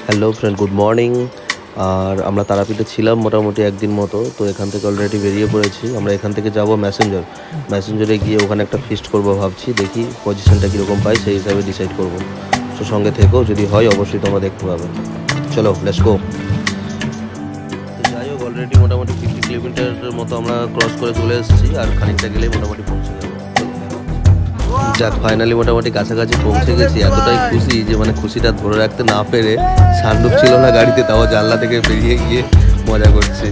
Hello friend, good morning. আর আমরা তারাপীঠে ছিলাম মোটামুটি একদিন মতো। তো এখান থেকে অলরেডি বেরিয়ে পড়েছি। আমরা এখান থেকে যাব ম্যাসেঞ্জরে গিয়ে ওখানে একটা ফিস্ট করব ভাবছি। দেখি পজিশনটা কীরকম পাই, সেই হিসাবে ডিসাইড করব। তো সঙ্গে থেকেও যদি হয় অবশ্যই তোমরা দেখতে পাবে। চলো, লেটস গো। তো যাই হোক, অলরেডি মোটামুটি 50 কিলোমিটারের মতো আমরা ক্রস করে চলে এসেছি। আর খানিকটা গেলেই মোটামুটি পৌঁছে যাবো। যাক, ফাইনালি মোটামুটি কাছাকাছি পৌঁছে গেছি। এতটাই খুশি যে মানে খুশিটা ধরে রাখতে না পেরে, সানরুফ ছিল না গাড়িতে, তাও জানলা থেকে বেরিয়ে গিয়ে মজা করছি।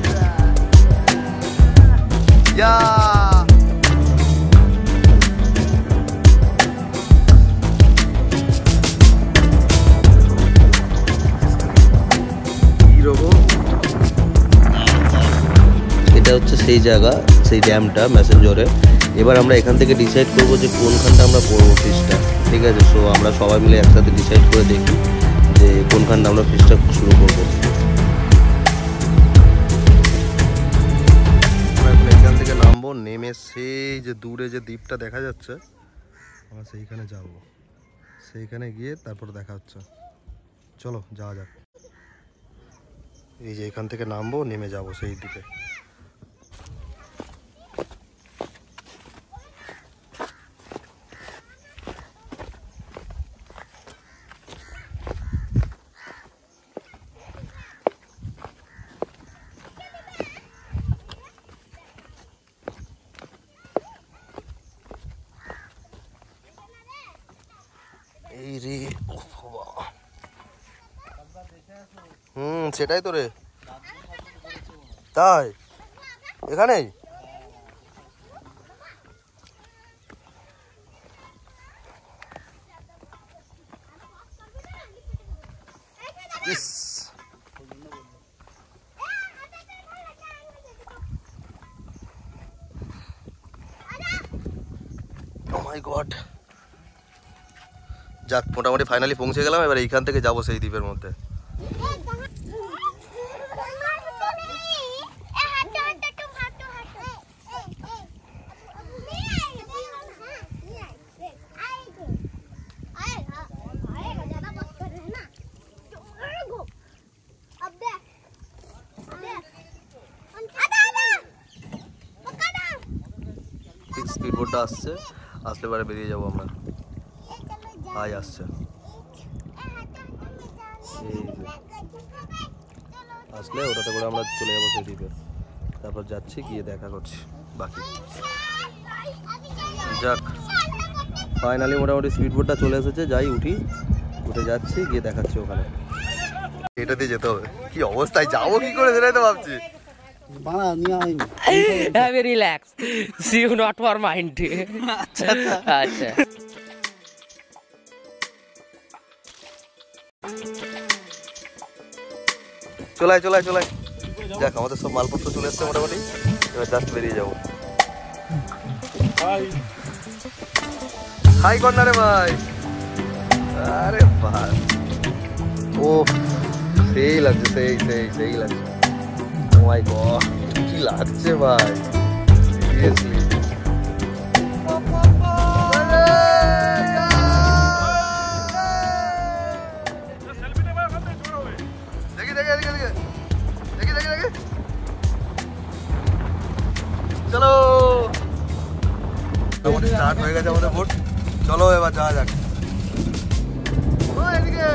এটা হচ্ছে সেই জায়গা, সেই ড্যামটা ম্যাসেঞ্জরে। এবার আমরা এখান থেকে ডিসাইড করবো যে কোনখানটা আমরা পড়বো ফিশটা। ঠিক আছে, সো আমরা সবাই মিলে একসাথে ডিসাইড করে দেখি যে কোনখানটা আমরা ফিশটা শুরু করবো। আমরা এখন এখান থেকে নামবো, নেমে সেই যে দূরে যে দ্বীপটা দেখা যাচ্ছে আমরা সেইখানে যাব। সেইখানে গিয়ে তারপর দেখা হচ্ছে। চলো যাওয়া যাক। এই যে এখান থেকে নামবো, নেমে যাব সেই দ্বীপে। এই রে, সেটাই তো রে। তাই এখানেই ও মাই গড। যাক, মোটামুটি ফাইনালি পৌঁছে গেলাম। এবার এইখান থেকে যাবো সেই দ্বীপের মধ্যে। স্পিড বোটটা আসছে, আসলে পরে বেরিয়ে যাবো আমরা। আজ আসছে, আসলে ওটাতে করে আমরা চলে যাবো সেই দ্বীপে। তারপর যাচ্ছি, গিয়ে দেখা করছি বাকি। যাক, ফাইনালি মোটামুটি স্পিড বোটটা চলে এসেছে। যাই, উঠে যাচ্ছি, গিয়ে দেখাচ্ছি ওখানে। এটা দিয়ে যেতে হবে। কি অবস্থায় যাবো, কি করে সেটাই তো ভাবছি। Relax, see you not for mind. আচ্ছা, চলাই। যাক, আমাদের সব মালপত্র চলে এসছে মোটামুটি। এবার জাস্ট বেরিয়ে যাবো। হাই কর্নারে ভাই। আরে ভাই, ও সেই লাগছে, সেই লাগছে। ও মাই গড, কি লাগছে ভাই, সিরিয়াসলি। চলো, স্টার্ট হয়ে গেছে আমাদের বোট। চলো এবার যাওয়া যাক। এদিকে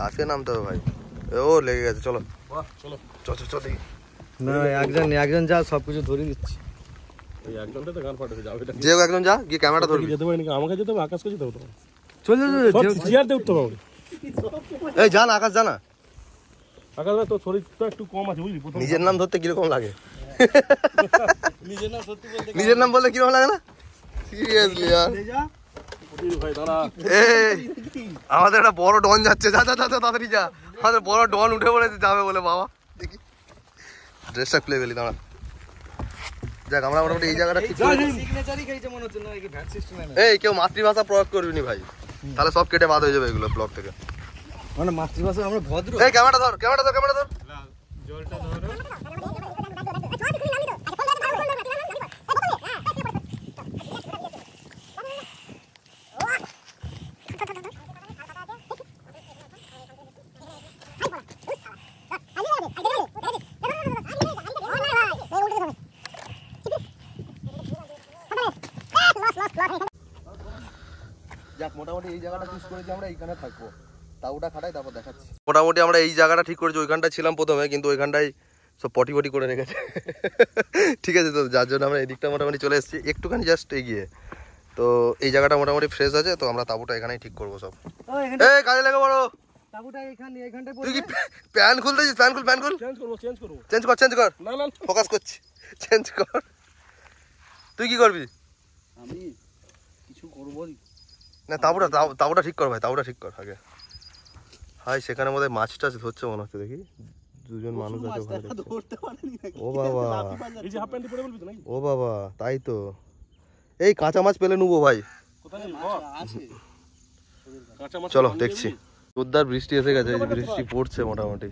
লাফিয়ে নামতে হবে ভাই। ও লেগে গেছে, চলো চলো চল চল দেখি। না একজন যা সবকিছু ধরে দিচ্ছি। এই একজনটা তো গান ফাটাতে যাও, এটা যে একজন যা গিয়ে ক্যামেরাটা ধরবি। যেতে পারি নাকি? আমাকে যেতে হবে, আকাশকে যেতে হবে। চলে চেয়ারতে উঠতে হবে। এই জান আকাশ জানা, আকাশ ভাই তোর শরীরটা একটু কম আছে বুঝলি। নিজের নাম ধরতে কিরকম লাগে? নিজের নাম সত্যি বলতে নিজের নাম বললে কিরকম লাগে না? সিরিয়াসলি यार ভাই দাঁড়া, এই আমাদের একটা বড় ডন যাচ্ছে, যা যা যা তাড়াতাড়ি যা। আমাদের বড় ডন উঠে পড়েছে, যাবে বলে বাবা। দেখি ড্রেসটা খুলে গেলি, দাঁড়া। যাক আমরা মোটামুটি এই জায়গাটা ঠিক করে সিগনেচারই খাইছে মনে হচ্ছে না, কি ভ্যাট সিস্টেম না। এই কেউ মাতৃভাষা প্রয়োগ করবি নি ভাই, তাহলে সব কেটে বাদ হয়ে যাবে এগুলো ব্লগ থেকে। মানে মাতৃভাষা আমরা ভদ্র। এই ক্যামেরাটা ধর, ক্যামেরাটা ধর, ক্যামেরাটা ধর। জলটা ধরো। যাক মোটামুটি এই জায়গাটা চুজ করেছি আমরা, এইখানে থাকবো। তাউটা খাটাই তারপর দেখাচ্ছি। মোটামুটি আমরা এই জায়গাটা ঠিক করেছি, ওইখানটায় ছিলাম প্রথমে, কিন্তু ওইখানটায় সব পটি পটি করে রেখেছে। ঠিক আছে, তো যার জন্য আমরা এদিকটা মোটামুটি চলে এসেছি, একটুখানি জাস্ট এগিয়ে। তো এই জায়গাটা মোটামুটি ফ্রেশ আছে, তো আমরা তাবুটা এখানেই ঠিক করবো সব। এই কাজে লেগে বড়, তাবুটা এইখানটায় তুই কি প্যান খুলতেছিস? প্যান খুল, প্যান খুল। চেঞ্জ করবো, চেঞ্জ করবো। চেঞ্জ কর, চেঞ্জ কর। না না ফোকাস করছি, চেঞ্জ কর। তুই কি করবি? আমি কিছু করব না তাবুটা ঠিক কর ভাই, তাবুটা ঠিক কর আগে। হাই সেখানে মধ্যে মাছ টাছ ধরছে মনে হচ্ছে, দেখি দুজন মানুষ আছে ওখানে দেখছি। ধরতে পারিনি নাকি? ও বাবা, এই যে হাফ প্যান্ট পরে বলবি তো নাকি? ও বাবা, তাই তো। এই কাঁচা মাছ পেলে নেবো ভাই। কোথায় নেই? আছে। কাঁচা মাছ চলো বানিয়ে দেখছি। দিবি? জোরদার বৃষ্টি এসে গেছে, বৃষ্টি পড়ছে মোটামুটি,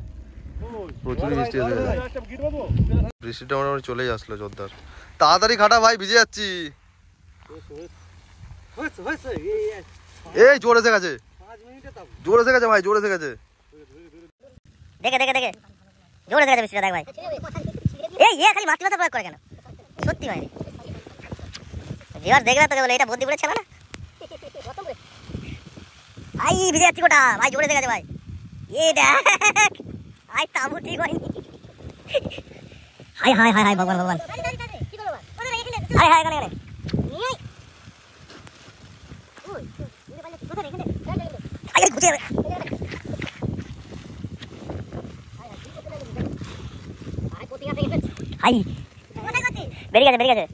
প্রচুর বৃষ্টি এসে গেছে। একটা গিট বাবু। বৃষ্টিটা মোটামুটি চলেই আসলো জোরদার। তাড়াতাড়ি খাটা ভাই, ভিজে যাচ্ছি। হয়েছে এই জোর এসে গেছে, 5 মিনিটে তাবু। জোর এসে গেছে ভাই, জোর এসে গেছে। দেখে জোরে দেখে বৃষ্টিটা দেখ ভাই। এই খালি মাতৃভাষা প্রয়োগ করে কেন? সত্যি ভাই ভিউয়ার দেখবে তোকে বলে এটা বুদ্ধি বলে ছিল না। ভাই ভিজে যাচ্ছি গোটা ভাই, জোরে দেখে ভাই। এই দেখ আই তাবু ঠিক হয়নি। হাই হাই হাই হাই ভগবান ভগবান, হাই হাই এখানে এখানে ঘুচে যাবে। হাই বেরিয়ে গেছে।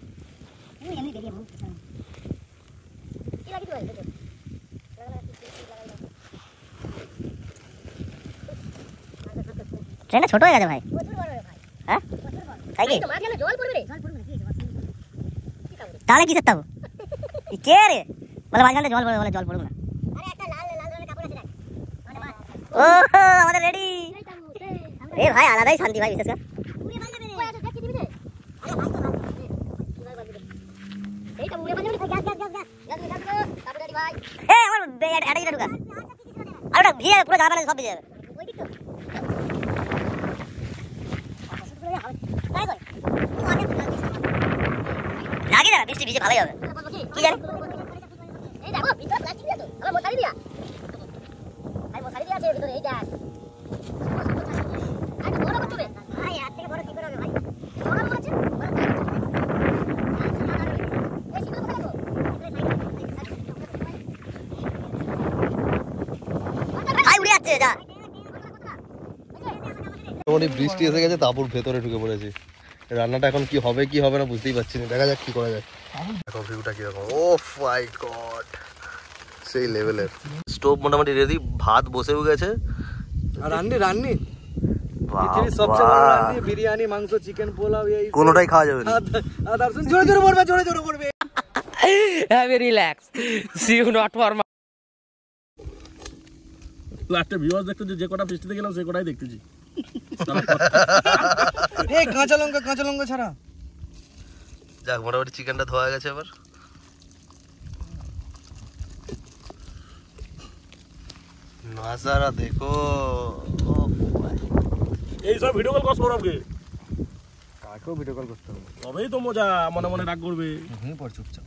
ট্রেনটা ছোট হয়ে গেছে ভাই। হ্যাঁ তাই কি? তাহলে কিসের তাবু? কে রে বলে মাঝখানে জল পড়বে, বলে জল পড়বে না। ও আমাদের রেডি। এ ভাই আলাদাই শান্তি ভাই, বিশেষ করে পুরো যাবে সব ভিজে যাবে। লাগে না বৃষ্টি ভিজে ভালোই হবে, কি জানি। মোটামুটি বৃষ্টি এসে গেছে, তারপর ভেতরে ঢুকে পড়েছি। রান্নাটা এখন কি হবে কি হবে না বুঝতেই পারছি না, দেখা যাক কি করা যায়। দেখো ভিউটা কিরকম, ও মাই গড, সেই লেভেলের। স্টোভ মোটামুটি রেডি, ভাত বসেও গেছে। আর রান্নি বাবা, পৃথিবীর সবচেয়ে বড় রান্নি, বিরিয়ানি, মাংস, চিকেন, পোলাও, এই কোনোটাই খাওয়া যাবে না। দর্শন জোরে পড়বে। Have a relax, see you not for my. লাস্টে ভিউয়ার্স দেখতে যে কটা বৃষ্টিতে গেলাম সেই কটাই দেখতেছি। এই কাঁচা লঙ্কা ছাড়া। যাক মোটামুটি চিকেনটা ধোয়া গেছে এবার। নাজারা দেখো, এই সব ভিডিও কল কর সৌরভকে, কাকেও ভিডিও কল করতে হবে, তবেই তো মজা, মনে মনে রাগ করবে। ঘুমিয়ে পড় চুপচাপ।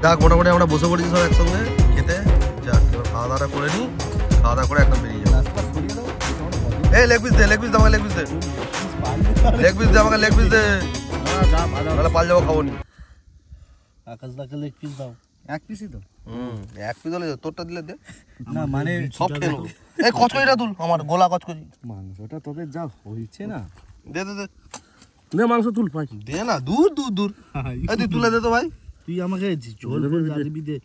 যাক মোটামুটি আমরা বসে পড়েছি সব একসঙ্গে খেতে। যাক এবার খাওয়া দাওয়াটা করে নিই, খাওয়া দাওয়া করে একদম বেরিয়ে যাবো। এই লেগ পিস দে, লেগ পিস দে আমাকে, লেগ পিস দে, লেগ পিস দে আমাকে, লেগ পিস দে, নাহলে পাল যাবো খাবো নি। আকাশ দাকে লেগ পিস দাও, এক পিসই তো। এক পিস হলে তোরটা দিলে দে, না মানে সব খেয়ে নেবো। এই কচকরিটা তুল, আমার গোলা কচকরি মাংসটা তোদের যা হয়েছে না, দে দে দে নে মাংস তুল পাই দে না, দূর দূর দূর, এই তুই তুলে দে তো ভাই। তুই আমাকে ঝোল দিবি দে,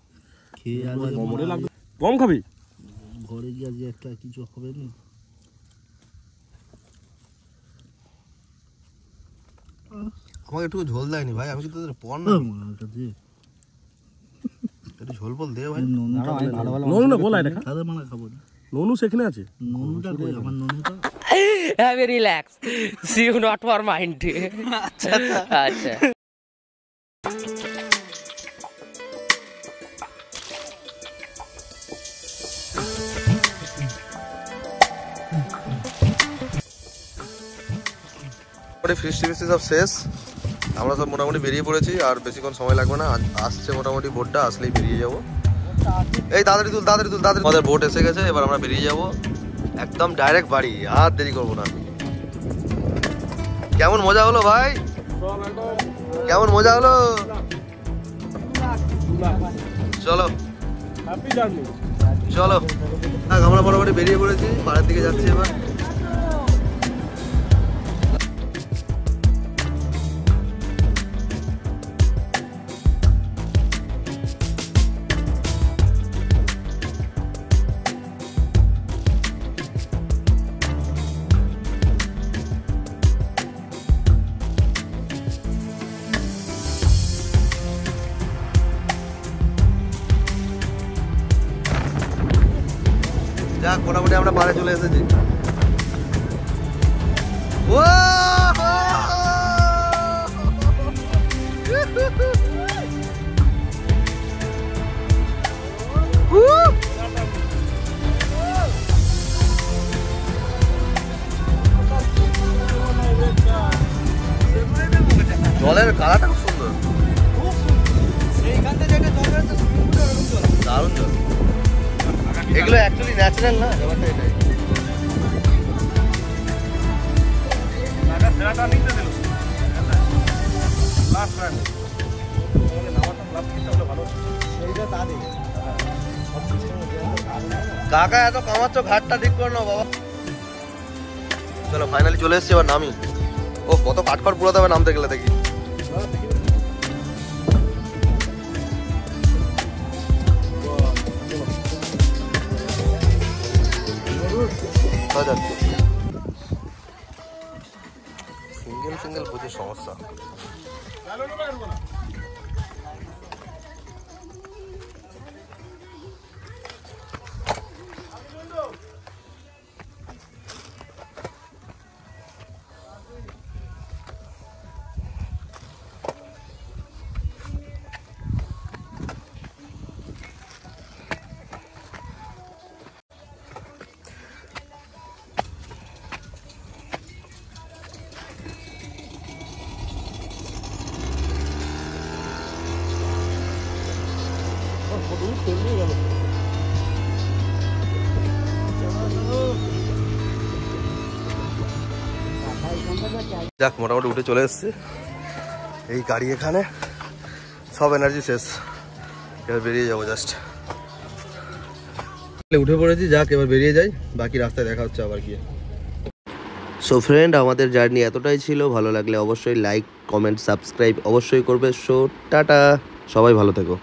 খেয়ে আজকে কোমরে লাগবে। কম খাবি? ঘরে গিয়ে আজকে একটা কিছু হবে না। আমাকে একটু ঝোল দেয়নি ভাই, আমি কি তোদের পর না? মালটা দে, একটু ঝোল বল দে ভাই। ননু না গোলায় দেখা, খাবে মানে খাবো না। ননু সেখানে আছে। নুনটা কই আমার নুনটা? Have a relax, see you not for mind. আচ্ছা ফিস্টি ফিস্টি সব শেষ, আমরা সব মোটামুটি বেরিয়ে পড়েছি। আর বেশিক্ষণ সময় লাগবে না, আসছে মোটামুটি বোটটা, আসলেই বেরিয়ে যাবো। এই তাড়াতাড়ি তুল, তাড়াতাড়ি তুল, তাড়াতাড়ি। আমাদের বোট এসে গেছে, এবার আমরা বেরিয়ে যাবো একদম ডাইরেক্ট বাড়ি, আর দেরি করবো না। কেমন মজা হলো ভাই, কেমন মজা হলো? চলো হ্যাপি জার্নি। চলো, আমরা মোটামুটি বেরিয়ে পড়েছি, পাড়ার দিকে যাচ্ছি এবার। যাক মোটামুটি আমরা পাড়ে চলে এসেছি। জলের কালারটা খুব সুন্দর, সেইখান থেকে একটা জল বেরোচ্ছে, দারুণ জল। এগুলো অ্যাকচুয়ালি ন্যাচারাল না, ব্যাপারটা এটাই। সেরাটা নিতে দিল লাস্ট রান, নামাটা লাস্ট কিনতে হলে ভালো। সেইটা তাদের কাকা এত কামাচ্ছ, ঘাটটা ঠিক করে নাও বাবা। চলো ফাইনালি চলে এসেছি, এবার নামি। ও কত কাঠখড় পুরোতে হবে নামতে গেলে, দেখি। সিঙ্গেল সিঙ্গেল প্রচুর সমস্যা। যাক মোটামুটি উঠে চলে এসছে, এই গাড়ি এখানে, সব এনার্জি শেষ, এবার বেরিয়ে যাবো জাস্ট। উঠে পড়েছি, যাক এবার বেরিয়ে যাই, বাকি রাস্তায় দেখা হচ্ছে আবার গিয়ে। সো ফ্রেন্ড, আমাদের জার্নি এতটাই ছিল, ভালো লাগলে অবশ্যই লাইক কমেন্ট সাবস্ক্রাইব অবশ্যই করবে। সো টাটা, সবাই ভালো থেকো।